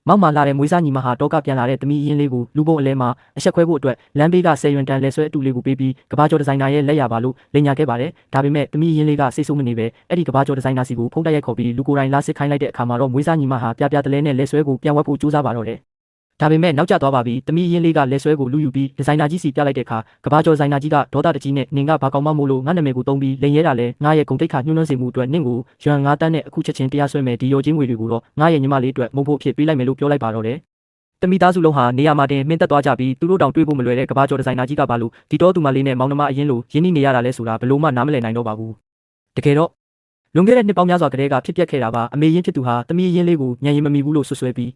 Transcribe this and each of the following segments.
မောက်မာလာတဲ့မွေးစားညီမဟာတောကပြန်လာတဲ့သမီးအရင်လေးကိုလူပုံအလဲမှာအဆက်ခွဲဖို့အတွက်လမ်းဘေးက10 ရွန်တန်လဲဆွဲအတူလေးကိုပေးပြီးကဘာကျော်ဒီဇိုင်နာရဲ့လက်ရပါလို့လိန်ညာခဲ့ပါတယ်။ဒါပေမဲ့သမီးအရင်လေးကစိတ်ဆိုးမနေပဲအဲ့ဒီကဘာကျော်ဒီဇိုင်နာစီကိုဖုန်းတိုက်ရိုက်ခေါ်ပြီးလူကိုယ်တိုင်လာစစ်ခိုင်းလိုက်တဲ့အခါမှာတော့မွေးစားညီမဟာပြတလဲနဲ့လဲဆွဲကိုပြန်ဝတ်ဖို့ကြိုးစားပါတော့တယ်။ဒါပေမဲ့နောက်ကျသွားပါပြီ။သမီးအရင်လေးကလဲဆွဲကိုလူယူပြီးဒီဇိုင်နာကြီးစီပြလိုက်တဲ့အခါကဘာကျော်ဒီဇိုင်နာကြီးကဒေါသတကြီးနဲ့နင်ကဘာကောင်မမို့လို့ငါနာမည်ကိုသုံးပြီးလိန်ရဲတာလဲငါရဲ့ဂုံတိတ်ခါညှိုးနှွမ်းစေမှုအတွက်နင့်ကိုရွမ်9 တန်းနဲ့အခုချက်ချင်းတရားစွဲမယ်ဒီရောချင်းငွေတွေကိုတော့ငါရဲ့ညီမလေးအတွက်မုံဖို့ဖြစ်ပေးလိုက်မယ်လို့ပြောလိုက်ပါတော့တယ်။တမိသားစုလုံးဟာနေရာမှာတင်မင်းသက်သွားကြပြီးသူတို့တောင်တွေ့ဖို့မလွယ်တဲ့ကဘာကျော်ဒီဇိုင်နာကြီးကပါလို့ဒီတော့သူမလေးနဲ့မောင်နှမအရင်လိုရင်းနှီးနေရတာလဲဆိုတာဘလို့မှနားမလည်နိုင်တော့ပါဘူး။တကယ်တော့လွန်ခဲ့တဲ့နှစ်ပေါင်းများစွာကတည်းကဖြစ်ပျက်ခဲ့တာပါအမေရင်းဖြစ်သူဟာတမိရင်းလေးကိုညံရင်မမီဘူးလို့ဆွဆွဲပြီး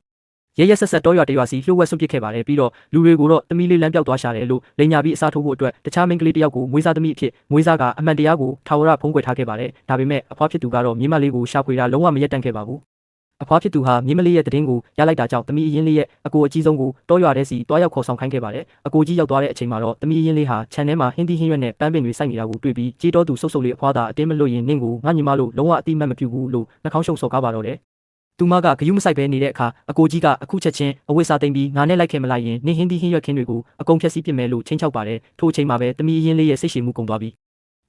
ရဲရဲဆက်ဆက်တောရွာတရွာစီလှုပ်ဝက်ဆွန့်ပစ်ခဲ့ပါတယ်ပြီးတော့လူတွေကိုတော့တမိလေးလမ်းပြောက်သွားရှာတယ်လို့လိန်ညာပြီးအစားထိုးဖို့အတွက်တခြားမိန်းကလေးတစ်ယောက်ကိုမွေးစားသမီးအဖြစ်မွေးစားကအမှန်တရားကိုထာဝရဖုံးကွယ်ထားခဲ့ပါတယ်ဒါပေမဲ့အဖွားဖြစ်သူကတော့မြင်းမလေးကိုရှာဖွေတာလုံးဝမရက်တန့်ခဲ့ပါဘူးအဖွားဖြစ်သူဟာမြင်းမလေးရဲ့တည်င်းကိုရလိုက်တာကြောင့်တမီးအရင်လေးရဲ့အကိုအကြီးဆုံးကိုတောရွာထဲစီတွားရောက်ခေါ်ဆောင်ခိုင်းခဲ့ပါတယ်အကိုကြီးရောက်သွားတဲ့အချိန်မှာတော့တမီးအရင်လေးဟာခြံထဲမှာဟင်းသီးဟင်းရွက်နဲ့ပန်းပင်တွေစိုက်နေတာကိုတွေ့ပြီးကြေးတော်သူဆုပ်ဆုပ်လေးအဖွားသာအတင်းမလွတ်ရင်နင့်ကိုငါညီမလို့လုံးဝအတိမတ်မပြုဘူးလို့နှာခေါင်းရှုံစော်ကားပါတော့တယ်သူမကဂယုမဆိုင်ပဲနေတဲ့အခါအကိုကြီးကအခုချက်ချင်းအဝိစာသိမ့်ပြီးငါနဲ့လိုက်ခင်မလိုက်ရင်နင်းဟင်းသီးဟင်းရွက်ခင်းတွေကိုအကုန်ဖျက်ဆီးပစ်မယ်လို့ချင်းချောက်ပါတယ်ထို့အချိန်မှာပဲတမီးအရင်လေးရဲ့စိတ်ရှည်မှုကုန်သွားပြီ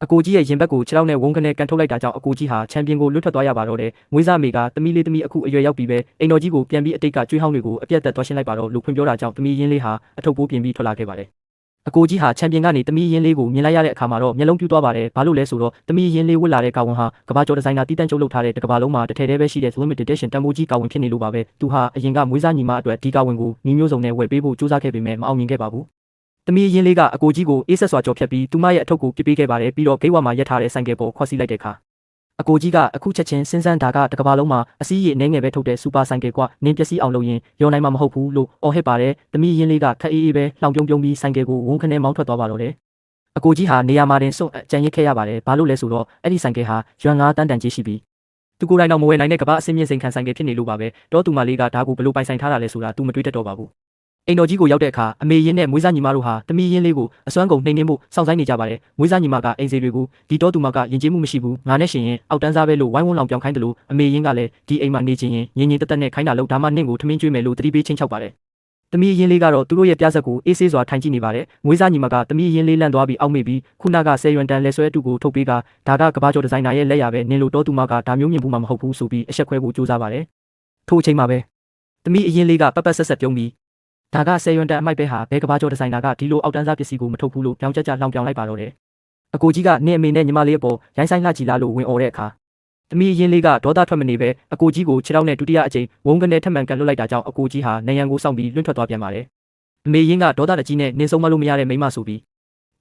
အကိုကြီးရဲ့ရင်ဘက်ကိုခြေထောက်နဲ့ဝုန်းကနေကန်ထုတ်လိုက်တာကြောင့်အကိုကြီးဟာချန်ပီယံကိုလွတ်ထွက်သွားရပါတော့တယ်။မွေးစားမေကတမီးလေးတမီးအခုအရွယ်ရောက်ပြီးပဲအိမ်တော်ကြီးကိုပြန်ပြီးအတိတ်ကကျွေးဟောင်းတွေကိုအပြတ်သက်သွားရှင်းလိုက်ပါတော့လို့ဖွင့်ပြောတာကြောင့်တမီးရင်းလေးဟာအထုပ်ပိုးပြင်ပြီးထွက်လာခဲ့ပါတယ်။အကိုကြီးဟာချန်ပီယံကနေတမီးရင်းလေးကိုမြင်လိုက်ရတဲ့အခါမှာတော့မျက်လုံးပြူးသွားပါတယ်။ဘာလို့လဲဆိုတော့တမီးရင်းလေးဝတ်လာတဲ့ကာဝန်ဟာကဘာကျော်ဒီဇိုင်နာတီးတန့်ချုပ်လုပ်ထားတဲ့တကဘာလုံးမှာတစ်ထည်တည်းပဲရှိတဲ့ limited edition တန်ဖိုးကြီးကာဝန်ဖြစ်နေလို့ပါပဲ။သူဟာအရင်ကမွေးစားညီမအတွက်ဒီကာဝန်ကိုညီမျိုးစုံနဲ့ဝယ်ပေးဖို့ကြိုးစားခဲ့ပေမဲ့မအောင်မြင်ခဲ့ပါဘူး။တမီးရင်းလေးကအကိုကြီးကိုအေးဆက်စွာကြော်ဖြတ်ပြီးသူမရဲ့အထုပ်ကိုပြပေးခဲ့ပါတယ်ပြီးတော့ဂိတ်ဝါမှာရက်ထားတဲ့ဆိုင်ကယ်ပေါ်ခွက်စီးလိုက်တဲ့အခါအကိုကြီးကအခုချက်ချင်းစဉ်းစားတာကတကဘာလုံးမှာအစည်းရည်အနေငယ်ပဲထုတ်တဲ့စူပါဆိုင်ကယ်ကွာနင်းပျက်စီးအောင်လုပ်ရင်ရောနိုင်မှာမဟုတ်ဘူးလို့အော်ဟစ်ပါတယ်တမီးရင်းလေးကခက်အေးအေးပဲလှောင်ပြုံးပြုံးပြီးဆိုင်ကယ်ကိုဝုန်းခနဲ့မောင်းထွက်သွားပါတော့တယ်အကိုကြီးဟာနေရာမှာတင်စွန့်ကြံရစ်ခဲ့ရပါတယ်ဘာလို့လဲဆိုတော့အဲ့ဒီဆိုင်ကယ်ဟာရွမ်9 တန်းတန်ကြီးရှိပြီးသူကိုယ်တိုင်တော့မဝယ်နိုင်တဲ့ကဘာအစင်းမြင့်စိန်ခံဆိုင်ကယ်ဖြစ်နေလို့ပါပဲတော့သူမလေးကဒါကိုဘလို့ပိုင်ဆိုင်ထားတာလဲဆိုတာသူမတွေးတတ်တော့ပါဘူးအိမ်တော်ကြီးကိုရောက်တဲ့အခါအမေရင်းနဲ့မွေးစားညီမတို့ဟာတမီးရင်းလေးကိုအစွမ်းကုန်နှိမ်နှင်းဖို့စောင့်ဆိုင်နေကြပါတယ်မွေးစားညီမကအိမ်စီတွေကိုဒီတော့သူမကယဉ်ကျေးမှုမရှိဘူးငါနဲ့ရှင်ရင်အောက်တန်းစားပဲလို့ဝိုင်းဝန်းလောင်ပြောင်ခိုင်းတယ်လို့အမေရင်းကလည်းဒီအိမ်မှာနေချင်ရင်ငင်းငင်းတက်တက်နဲ့ခိုင်းတာလို့ဒါမှနင့်ကိုထမင်းကျွေးမယ်လို့တတိပေးချင်းချောက်ပါတယ်တမီးရင်းလေးကတော့သူတို့ရဲ့ပြဆက်ကိုအေးဆေးစွာထိုင်ကြည့်နေပါတယ်မွေးစားညီမကတမီးရင်းလေးလန့်သွားပြီးအောက်မေ့ပြီးခုနက10 ရွမ်တန်လဲဆွဲအတူကိုထုတ်ပေးကဒါကကဘာကျော်ဒီဇိုင်နာရဲ့လက်ရပဲနင်လိုတော့သူမကဒါမျိုးမြင်ဘူးမှမဟုတ်ဘူးဆိုပြီးအဆက်ခွဲဖို့ကြိုးစားပါတယ်ထို့အချိန်မှာပဲတမီးရင်းလေးကပက်ဆက်ဆက်ပြုံးပြီးဒါက10 ရွမ်တန်အမိုက်ပဲဟာဘဲကဘာကျော်ဒီဇိုင်နာကဒီလိုအောက်တန်းစားပစ္စည်းကိုမထုတ်ဘူးလို့ပြောင်းကြလောင်ပြောင်လိုက်ပါတော့တယ်အကိုကြီးကနင့်အမေနဲ့ညီမလေးအပေါ်ရိုင်းဆိုင်လှကြည်လားလို့ဝင်អော်တဲ့အခါတမီးရင်းလေးကဒေါသထွက်မနေပဲအကိုကြီးကိုခြေထောက်နဲ့ဒုတိယအကြိမ်ဝုန်းကနေထပ်မံကန်လွတ်လိုက်တာကြောင့်အကိုကြီးဟာနေရန်ကိုစောင့်ပြီးလွင့်ထွက်သွားပြန်ပါတယ်အမေရင်းကဒေါသတကြီးနဲ့နင်းဆုံးမလို့မရတဲ့မိန်းမဆိုပြီး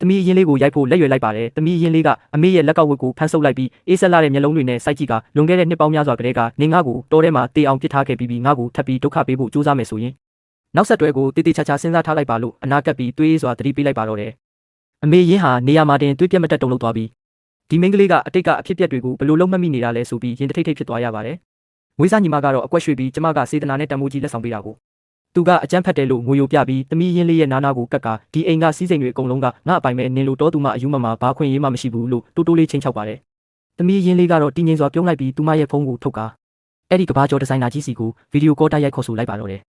တမီးရင်းလေးကိုရိုက်ဖို့လက်ရွယ်လိုက်ပါတယ်တမီးရင်းလေးကအမေရဲ့လက်ကောက်ဝတ်ကိုဖမ်းဆုပ်လိုက်ပြီးအေးဆက်လာတဲ့မျက်လုံးတွေနဲ့စိုက်ကြည့်ကလွန်ခဲ့တဲ့နှစ်ပေါင်းများစွာကတည်းကနင်းငါ့ကိုတောထဲမှာတေးအောင်ပစ်ထားခဲ့ပြီးငါ့ကိုထပ်ပြီးဒုက္ခပေးဖို့ကြိုးစားမယ်ဆိုရင်နောက်ဆက်တွဲကိုတေးချာစဉ်းစားထားလိုက်ပါလို့အနာကပ်ပြီးတွေးစွာသတိပေးလိုက်ပါတော့တယ်အမေရင်းဟာနေရာမှာတင်တွေးပြတ်မတက်တုံလို့သွားပြီးဒီမိန်းကလေးကအတိတ်ကအဖြစ်အပျက်တွေကိုဘလို့လုံးမမိနေတာလဲဆိုပြီးရင်တထိတ်ထိတ်ဖြစ်သွားရပါတယ်မွေးစားညီမကတော့အကွက်ရွှေ့ပြီးကျမကစေတနာနဲ့တန်မိုးကြီးလက်ဆောင်ပေးတာကိုသူကအကြမ်းဖက်တယ်လို့ငိုယိုပြပြီးတမီးရင်းလေးရဲ့နာနာကိုကက်ကဒီအိမ်ကစီးစိမ်တွေအကုန်လုံးကငါအပိုင်ပဲနင်လိုတော့သူမအယူမမှာဘာခွင့်ရေးမှမရှိဘူးလို့တိုးတိုးလေးချင်းချောက်ပါတယ်တမီးရင်းလေးကတော့တင်းငိမ့်စွာပြုံးလိုက်ပြီးသူမရဲ့ဖုန်းကိုထုတ်ကာအဲ့ဒီကဘာကျော်ဒီဇိုင်နာကြီးစီကိုဗီဒီယိုကောတိုက်ရိုက်ခေါ်ဆိုလိုက်ပါတော့တယ်